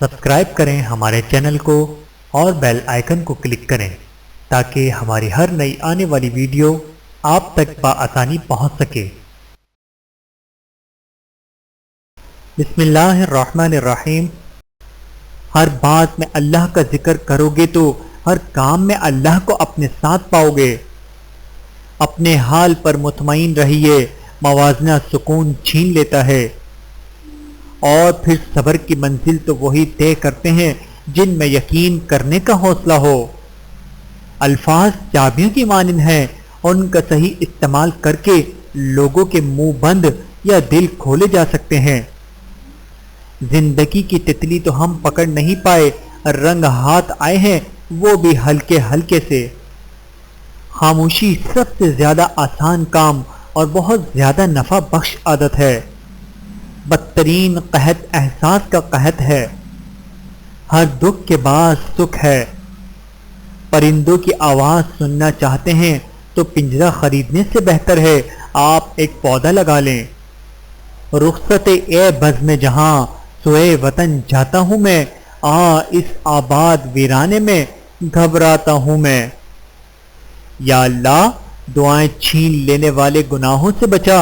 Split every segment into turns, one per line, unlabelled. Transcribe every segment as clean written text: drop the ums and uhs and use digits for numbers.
Subscribe کریں ہمارے channel کو اور بیل آئیکن کو کلک کریں تاکہ ہماری ہر نئی آنے والی ویڈیو آپ تک بآسانی پہنچ سکے۔ بسم اللہ الرحمن الرحیم۔ ہر بات میں اللہ کا ذکر کرو گے تو ہر کام میں اللہ کو اپنے ساتھ پاؤ گے۔ اپنے حال پر مطمئن رہیے، موازنہ سکون چھین لیتا ہے، اور پھر صبر کی منزل تو وہی طے کرتے ہیں جن میں یقین کرنے کا حوصلہ ہو۔ الفاظ چابیوں کی مانند ہیں، ان کا صحیح استعمال کر کے لوگوں کے منہ بند یا دل کھولے جا سکتے ہیں۔ زندگی کی تتلی تو ہم پکڑ نہیں پائے، رنگ ہاتھ آئے ہیں وہ بھی ہلکے ہلکے سے۔ خاموشی سب سے زیادہ آسان کام اور بہت زیادہ نفع بخش عادت ہے۔ بدترین قحط احساس کا قحط ہے۔ ہر دکھ کے بعد سکھ ہے۔ پرندوں کی آواز سننا چاہتے ہیں تو پنجرہ خریدنے سے بہتر ہے آپ ایک پودا لگا لیں۔ رخصت اے بزم جہاں سوئے وطن جاتا ہوں میں، اس آباد ویرانے میں گھبراتا ہوں میں۔ یا اللہ دعائیں چھین لینے والے گناہوں سے بچا،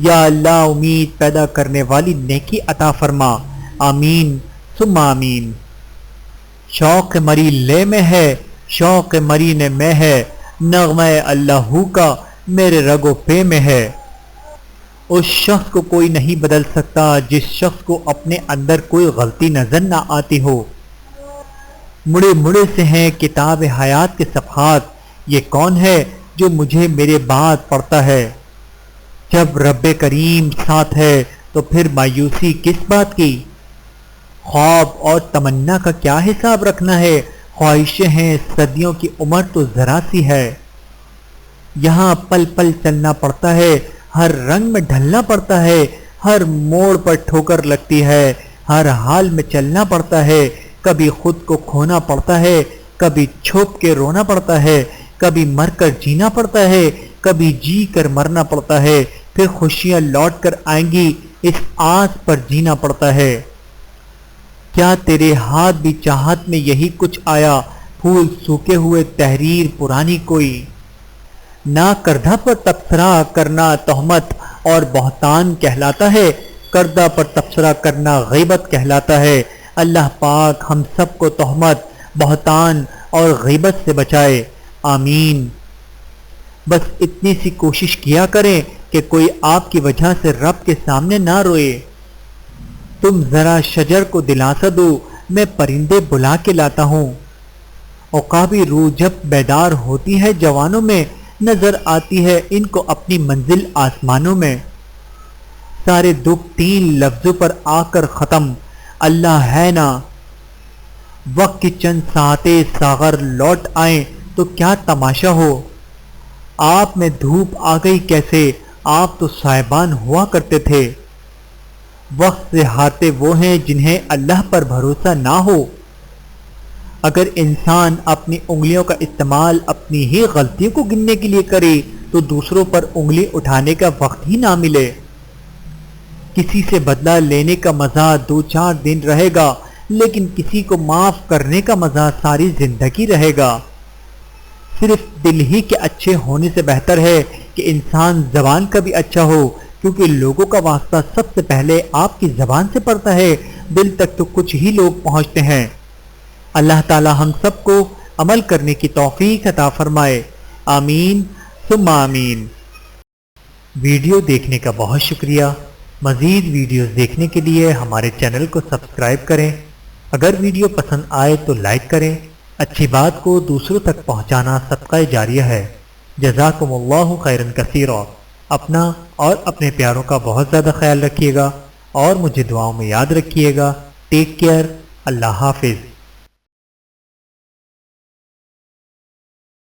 یا اللہ امید پیدا کرنے والی نیکی عطا فرما، آمین ثم آمین۔ شوق مری لے میں ہے، شوق مری نے میں ہے، نغمہ اللہ کا میرے رگ و پے میں ہے۔ اس شخص کو کوئی نہیں بدل سکتا جس شخص کو اپنے اندر کوئی غلطی نظر نہ آتی ہو۔ مڑے مڑے سے ہیں کتاب حیات کے صفحات، یہ کون ہے جو مجھے میرے بعد پڑھتا ہے؟ جب رب کریم ساتھ ہے تو پھر مایوسی کس بات کی؟ خواب اور تمنا کا کیا حساب رکھنا ہے؟ خواہشیں ہیں صدیوں کی عمر تو ذرا سی ہے۔ یہاں پل پل چلنا پڑتا ہے، ہر رنگ میں ڈھلنا پڑتا ہے، ہر موڑ پر ٹھوکر لگتی ہے، ہر حال میں چلنا پڑتا ہے، کبھی خود کو کھونا پڑتا ہے، کبھی چھپ کے رونا پڑتا ہے، کبھی مر کر جینا پڑتا ہے، کبھی جی کر مرنا پڑتا ہے، پھر خوشیاں لوٹ کر آئیں گی اس آس پر جینا پڑتا ہے۔ کیا تیرے ہاتھ بھی چاہت میں یہی کچھ آیا، پھول سوکے ہوئے تحریر پرانی کوئی؟ نہ کردہ پر تبصرہ کرنا تہمت اور بہتان کہلاتا ہے، کردہ پر تبصرہ کرنا غیبت کہلاتا ہے۔ اللہ پاک ہم سب کو تہمت، بہتان اور غیبت سے بچائے، آمین۔ بس اتنی سی کوشش کیا کریں کہ کوئی آپ کی وجہ سے رب کے سامنے نہ روئے۔ تم ذرا شجر کو دلاسا دو، میں پرندے بلا کے لاتا ہوں۔ عقابی روح جب بیدار ہوتی ہے جوانوں میں، نظر آتی ہے ان کو اپنی منزل آسمانوں میں۔ سارے دکھ 3 لفظوں پر آ کر ختم، اللہ ہے نا۔ وقت کی چند ساعتیں ساغر لوٹ آئیں تو کیا تماشا ہو۔ آپ میں دھوپ آ گئی کیسے، آپ تو سائبان ہوا کرتے تھے۔ وقت سے ہارتے وہ ہیں جنہیں اللہ پر بھروسہ نہ ہو۔ اگر انسان اپنی انگلیوں کا استعمال اپنی ہی غلطیوں کو گننے کے لیے کرے تو دوسروں پر انگلی اٹھانے کا وقت ہی نہ ملے۔ کسی سے بدلہ لینے کا مزہ 2-4 دن رہے گا، لیکن کسی کو معاف کرنے کا مزہ ساری زندگی رہے گا۔ صرف دل ہی کے اچھے ہونے سے بہتر ہے کہ انسان زبان کا بھی اچھا ہو، کیونکہ لوگوں کا واسطہ سب سے پہلے آپ کی زبان سے پڑتا ہے، دل تک تو کچھ ہی لوگ پہنچتے ہیں۔ اللہ تعالی ہم سب کو عمل کرنے کی توفیق عطا فرمائے، آمین ثم آمین۔ ویڈیو دیکھنے کا بہت شکریہ۔ مزید ویڈیوز دیکھنے کے لیے ہمارے چینل کو سبسکرائب کریں۔ اگر ویڈیو پسند آئے تو لائک کریں۔ اچھی بات کو دوسروں تک پہنچانا صدقہ جاریہ ہے۔ جزاکم اللہ خیرا کثیرا۔ اپنا اور اپنے پیاروں کا بہت زیادہ خیال رکھیے گا اور مجھے دعاؤں میں یاد رکھیے گا۔ Take care. اللہ حافظ۔